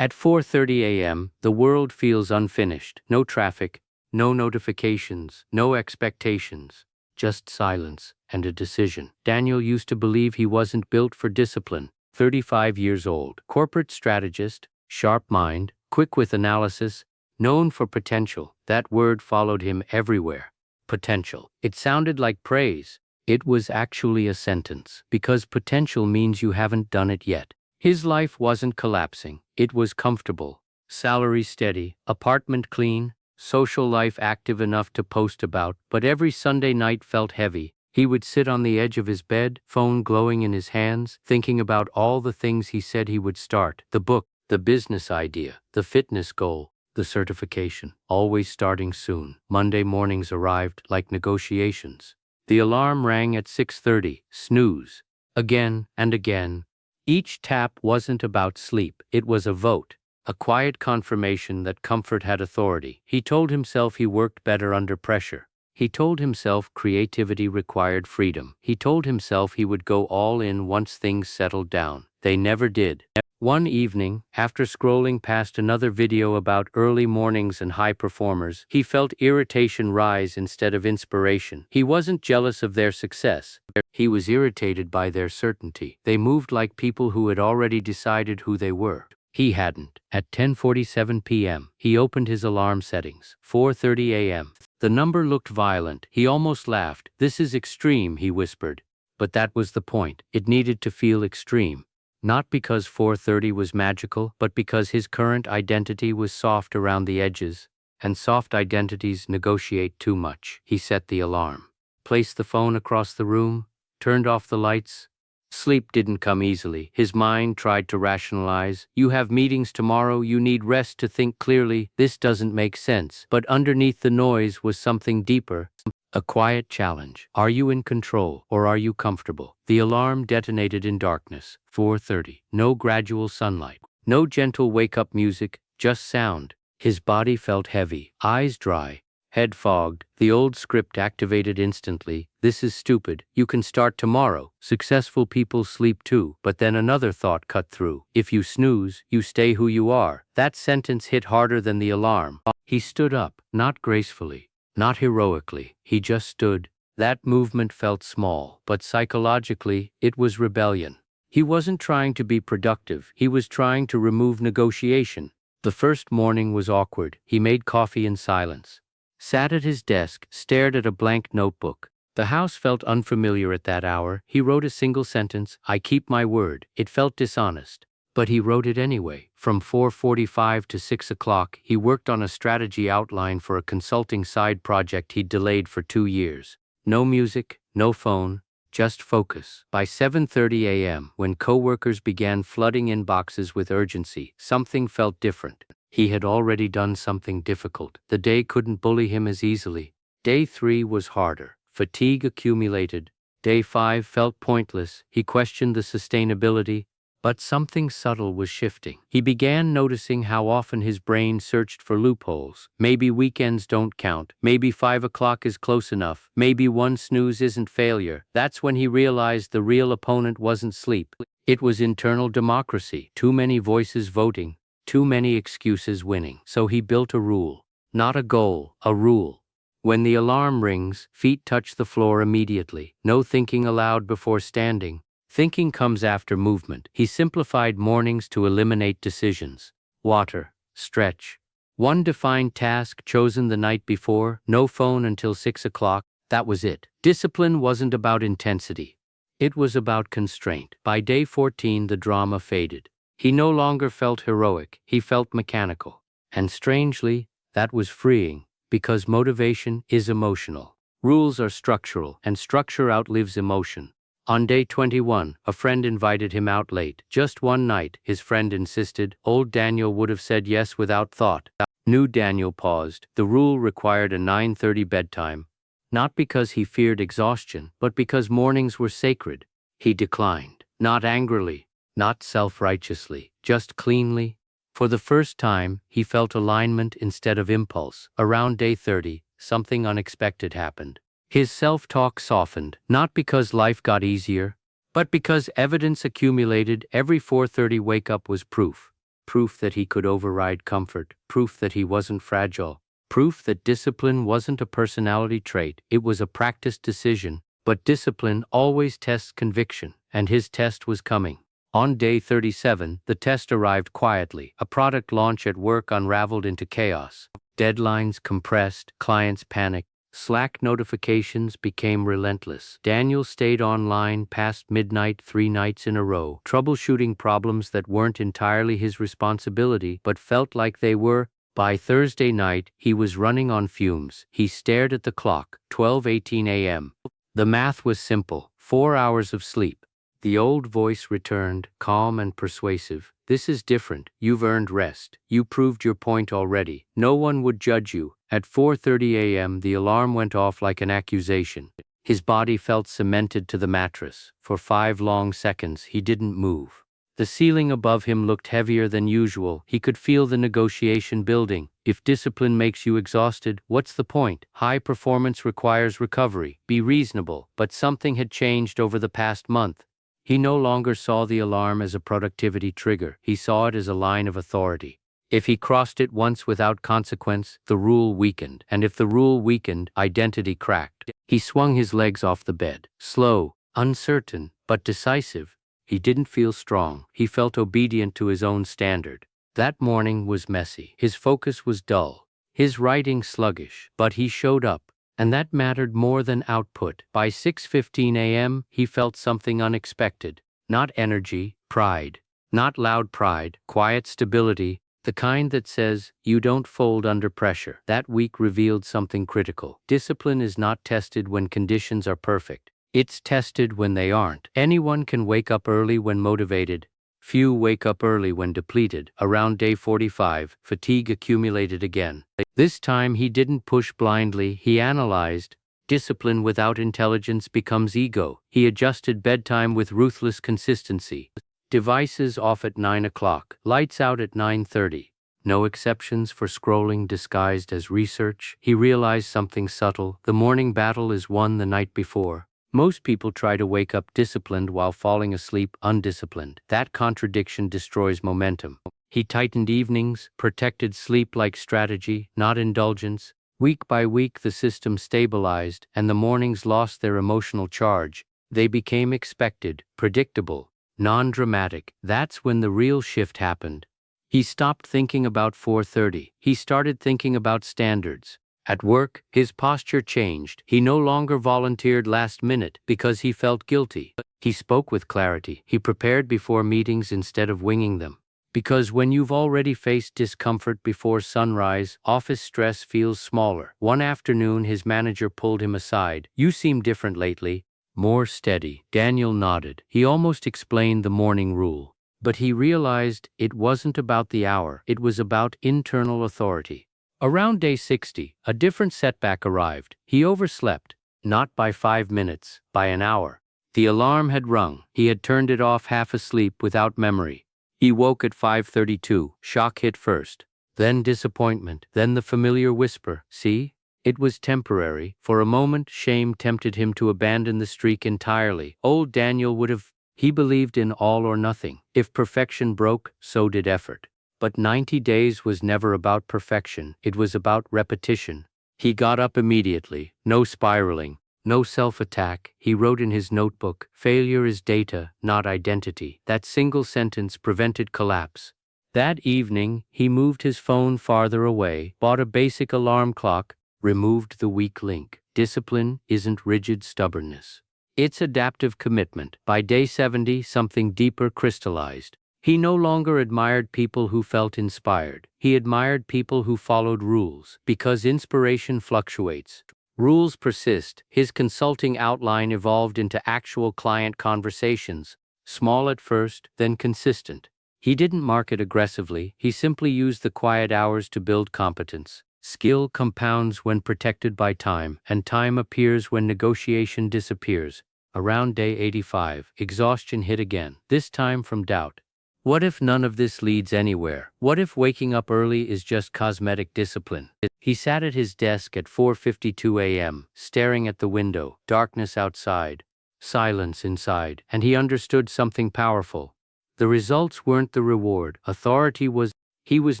At 4:30 a.m., the world feels unfinished. No traffic, no notifications, no expectations, just silence and a decision. Daniel used to believe he wasn't built for discipline. 35 years old, corporate strategist, sharp mind, quick with analysis, known for potential. That word followed him everywhere. Potential. It sounded like praise. It was actually a sentence, because potential means you haven't done it yet. His life wasn't collapsing. It was comfortable. Salary steady, apartment clean, social life active enough to post about, but every Sunday night felt heavy. He would sit on the edge of his bed, phone glowing in his hands, thinking about all the things he said he would start. The book, the business idea, the fitness goal, the certification, always starting soon. Monday mornings arrived like negotiations. The alarm rang at 6:30, snooze, again and again. Each tap wasn't about sleep, it was a vote, a quiet confirmation that comfort had authority. He told himself he worked better under pressure. He told himself creativity required freedom. He told himself he would go all in once things settled down. They never did. One evening, after scrolling past another video about early mornings and high performers, he felt irritation rise instead of inspiration. He wasn't jealous of their success. He was irritated by their certainty. They moved like people who had already decided who they were. He hadn't. At 10:47 p.m., he opened his alarm settings. 4:30 a.m. The number looked violent. He almost laughed. "This is extreme," he whispered. But that was the point. It needed to feel extreme. Not because 4:30 was magical, but because his current identity was soft around the edges, and soft identities negotiate too much. He set the alarm, placed the phone across the room, turned off the lights. Sleep didn't come easily. His mind tried to rationalize. "You have meetings tomorrow, you need rest to think clearly. This doesn't make sense." But underneath the noise was something deeper. A quiet challenge. Are you in control, or are you comfortable? The alarm detonated in darkness. 4:30. No gradual sunlight. No gentle wake-up music, just sound. His body felt heavy, eyes dry, head fogged. The old script activated instantly. "This is stupid. You can start tomorrow. Successful people sleep too." But then another thought cut through. "If you snooze, you stay who you are." That sentence hit harder than the alarm. He stood up, not gracefully, not heroically. He just stood. That movement felt small, but psychologically, it was rebellion. He wasn't trying to be productive. He was trying to remove negotiation. The first morning was awkward. He made coffee in silence, sat at his desk, stared at a blank notebook. The house felt unfamiliar at that hour. He wrote a single sentence, "I keep my word." It felt dishonest, but he wrote it anyway. From 4:45 to 6 o'clock, he worked on a strategy outline for a consulting side project he'd delayed for 2 years. No music, no phone, just focus. By 7:30 a.m., when coworkers began flooding inboxes with urgency, something felt different. He had already done something difficult. The day couldn't bully him as easily. Day 3 was harder. Fatigue accumulated. Day 5 felt pointless. He questioned the sustainability. But something subtle was shifting. He began noticing how often his brain searched for loopholes. Maybe weekends don't count. Maybe 5 o'clock is close enough. Maybe one snooze isn't failure. That's when he realized the real opponent wasn't sleep. It was internal democracy. Too many voices voting. Too many excuses winning. So he built a rule. Not a goal, a rule. When the alarm rings, feet touch the floor immediately. No thinking aloud before standing. Thinking comes after movement. He simplified mornings to eliminate decisions. Water, stretch. One defined task chosen the night before, no phone until 6 o'clock. That was it. Discipline wasn't about intensity. It was about constraint. By day 14, the drama faded. He no longer felt heroic. He felt mechanical. And strangely, that was freeing, because motivation is emotional. Rules are structural, and structure outlives emotion. On day 21, a friend invited him out late. Just one night, his friend insisted. Old Daniel would have said yes without thought. New Daniel paused. The rule required a 9:30 bedtime. Not because he feared exhaustion, but because mornings were sacred. He declined. Not angrily, not self-righteously, just cleanly. For the first time, he felt alignment instead of impulse. Around day 30, something unexpected happened. His self-talk softened, not because life got easier, but because evidence accumulated. Every 4:30 wake-up was proof. Proof that he could override comfort. Proof that he wasn't fragile. Proof that discipline wasn't a personality trait, it was a practiced decision. But discipline always tests conviction, and his test was coming. On day 37, the test arrived quietly. A product launch at work unraveled into chaos. Deadlines compressed, clients panicked. Slack notifications became relentless. Daniel stayed online past midnight 3 nights in a row, troubleshooting problems that weren't entirely his responsibility but felt like they were. By Thursday night, he was running on fumes. He stared at the clock, 12:18 a.m. The math was simple: 4 hours of sleep. The old voice returned, calm and persuasive. This is different. You've earned rest. You proved your point already. No one would judge you. At 4:30 a.m., the alarm went off like an accusation. His body felt cemented to the mattress. For 5 long seconds, he didn't move. The ceiling above him looked heavier than usual. He could feel the negotiation building. If discipline makes you exhausted, what's the point? High performance requires recovery. Be reasonable. But something had changed over the past month. He no longer saw the alarm as a productivity trigger. He saw it as a line of authority. If he crossed it once without consequence, the rule weakened. And if the rule weakened, identity cracked. He swung his legs off the bed. Slow, uncertain, but decisive. He didn't feel strong. He felt obedient to his own standard. That morning was messy. His focus was dull. His writing sluggish. But he showed up. And that mattered more than output. By 6:15 a.m., he felt something unexpected. Not energy, pride. Not loud pride, quiet stability, the kind that says, you don't fold under pressure. That week revealed something critical. Discipline is not tested when conditions are perfect. It's tested when they aren't. Anyone can wake up early when motivated. Few wake up early when depleted. Around day 45, fatigue accumulated again. This time he didn't push blindly, he analyzed. Discipline without intelligence becomes ego. He adjusted bedtime with ruthless consistency. Devices off at 9 o'clock, lights out at 9:30. No exceptions for scrolling disguised as research. He realized something subtle. The morning battle is won the night before. Most people try to wake up disciplined while falling asleep undisciplined. That contradiction destroys momentum. He tightened evenings, protected sleep like strategy, not indulgence. Week by week the system stabilized, and the mornings lost their emotional charge. They became expected, predictable, non-dramatic. That's when the real shift happened. He stopped thinking about 4:30. He started thinking about standards. At work, his posture changed. He no longer volunteered last minute because he felt guilty. He spoke with clarity. He prepared before meetings instead of winging them. Because when you've already faced discomfort before sunrise, office stress feels smaller. One afternoon, his manager pulled him aside. You seem different lately. More steady. Daniel nodded. He almost explained the morning rule. But he realized it wasn't about the hour. It was about internal authority. Around day 60, a different setback arrived. He overslept, not by 5 minutes, by an hour. The alarm had rung. He had turned it off half asleep without memory. He woke at 5:32. Shock hit first, then disappointment, then the familiar whisper, see? It was temporary. For a moment, shame tempted him to abandon the streak entirely. Old Daniel would have. He believed in all or nothing. If perfection broke, so did effort. But 90 days was never about perfection. It was about repetition. He got up immediately. No spiraling. No self-attack. He wrote in his notebook, failure is data, not identity. That single sentence prevented collapse. That evening, he moved his phone farther away, bought a basic alarm clock, removed the weak link. Discipline isn't rigid stubbornness. It's adaptive commitment. By day 70, something deeper crystallized. He no longer admired people who felt inspired. He admired people who followed rules. Because inspiration fluctuates, rules persist. His consulting outline evolved into actual client conversations, small at first, then consistent. He didn't market aggressively. He simply used the quiet hours to build competence. Skill compounds when protected by time, and time appears when negotiation disappears. Around day 85, exhaustion hit again, this time from doubt. What if none of this leads anywhere? What if waking up early is just cosmetic discipline? He sat at his desk at 4:52 a.m., staring at the window, darkness outside, silence inside, and he understood something powerful. The results weren't the reward. Authority was. He was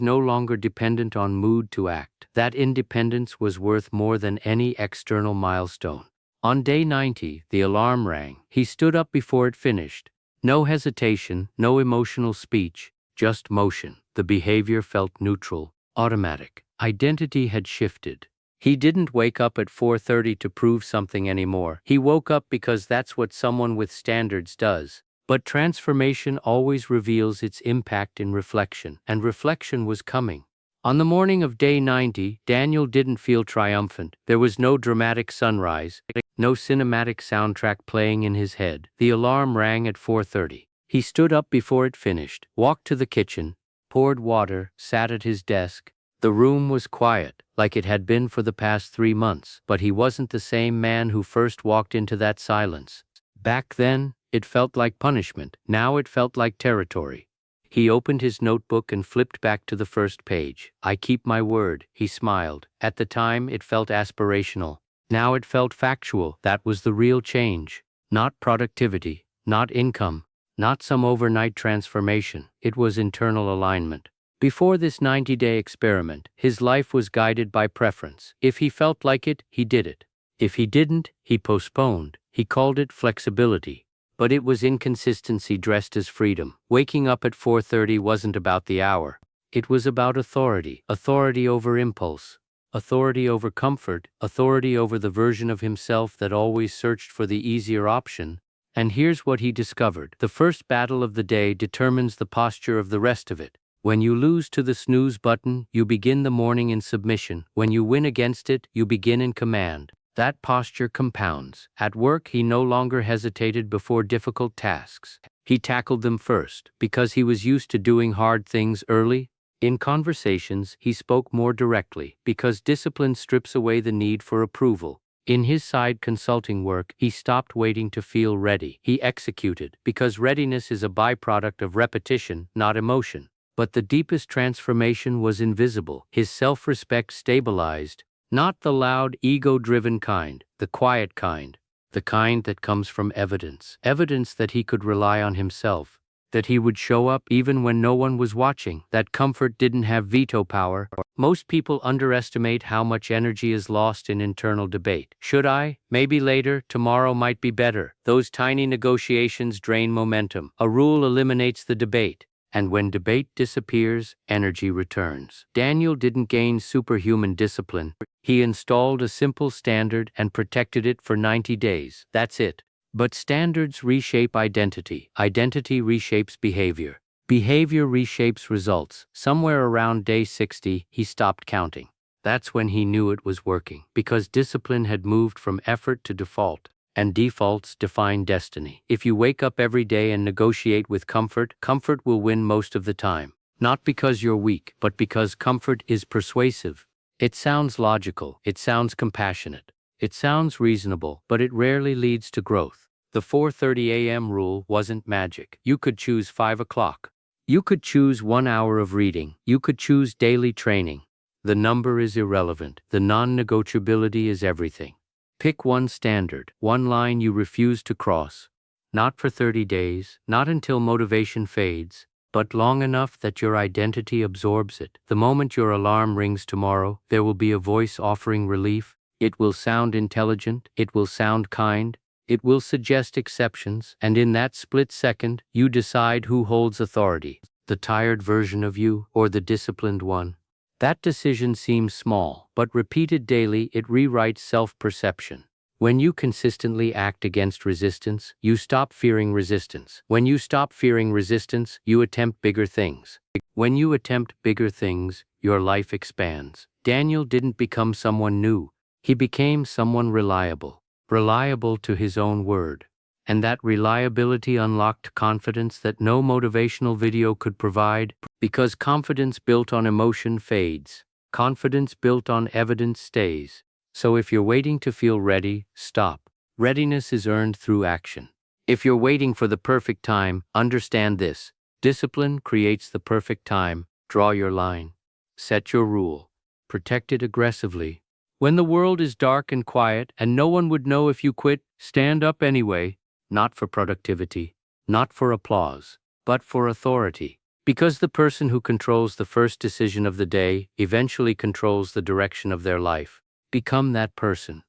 no longer dependent on mood to act. That independence was worth more than any external milestone. On day 90, the alarm rang. He stood up before it finished. No hesitation, no emotional speech, just motion. The behavior felt neutral, automatic. Identity had shifted. He didn't wake up at 4:30 to prove something anymore. He woke up because that's what someone with standards does. But transformation always reveals its impact in reflection, and reflection was coming. On the morning of day 90, Daniel didn't feel triumphant. There was no dramatic sunrise, no cinematic soundtrack playing in his head. The alarm rang at 4:30. He stood up before it finished, walked to the kitchen, poured water, sat at his desk. The room was quiet, like it had been for the past 3 months, but he wasn't the same man who first walked into that silence. Back then, it felt like punishment. Now it felt like territory. He opened his notebook and flipped back to the first page. I keep my word, he smiled. At the time, it felt aspirational. Now it felt factual. That was the real change. Not productivity, not income, not some overnight transformation. It was internal alignment. Before this 90-day experiment, his life was guided by preference. If he felt like it, he did it. If he didn't, he postponed. He called it flexibility. But it was inconsistency dressed as freedom. Waking up at 4:30 wasn't about the hour. It was about authority. Authority over impulse. Authority over comfort. Authority over the version of himself that always searched for the easier option. And here's what he discovered. The first battle of the day determines the posture of the rest of it. When you lose to the snooze button, you begin the morning in submission. When you win against it, you begin in command. That posture compounds. At work, he no longer hesitated before difficult tasks. He tackled them first, because he was used to doing hard things early. In conversations, he spoke more directly, because discipline strips away the need for approval. In his side consulting work, he stopped waiting to feel ready. He executed, because readiness is a byproduct of repetition, not emotion. But the deepest transformation was invisible. His self-respect stabilized. Not the loud, ego-driven kind, the quiet kind, the kind that comes from evidence. Evidence that he could rely on himself, that he would show up even when no one was watching, that comfort didn't have veto power. Most people underestimate how much energy is lost in internal debate. Should I? Maybe later, tomorrow might be better. Those tiny negotiations drain momentum. A rule eliminates the debate. And when debate disappears, energy returns. Daniel didn't gain superhuman discipline. He installed a simple standard and protected it for 90 days. That's it. But standards reshape identity. Identity reshapes behavior. Behavior reshapes results. Somewhere around day 60, he stopped counting. That's when he knew it was working, because discipline had moved from effort to default. And defaults define destiny. If you wake up every day and negotiate with comfort, comfort will win most of the time. Not because you're weak, but because comfort is persuasive. It sounds logical, it sounds compassionate, it sounds reasonable, but it rarely leads to growth. The 4:30 a.m. rule wasn't magic. You could choose 5 o'clock. You could choose 1 hour of reading. You could choose daily training. The number is irrelevant. The non-negotiability is everything. Pick one standard, one line you refuse to cross. Not for 30 days, not until motivation fades, but long enough that your identity absorbs it. The moment your alarm rings tomorrow, there will be a voice offering relief. It will sound intelligent, it will sound kind, it will suggest exceptions, and in that split second, you decide who holds authority, the tired version of you or the disciplined one. That decision seems small, but repeated daily, it rewrites self-perception. When you consistently act against resistance, you stop fearing resistance. When you stop fearing resistance, you attempt bigger things. When you attempt bigger things, your life expands. Daniel didn't become someone new. He became someone reliable. Reliable to his own word. And that reliability unlocked confidence that no motivational video could provide, because confidence built on emotion fades. Confidence built on evidence stays. So if you're waiting to feel ready, stop. Readiness is earned through action. If you're waiting for the perfect time, understand this. Discipline creates the perfect time. Draw your line. Set your rule. Protect it aggressively. When the world is dark and quiet and no one would know if you quit, stand up anyway. Not for productivity, not for applause, but for authority. Because the person who controls the first decision of the day eventually controls the direction of their life. Become that person.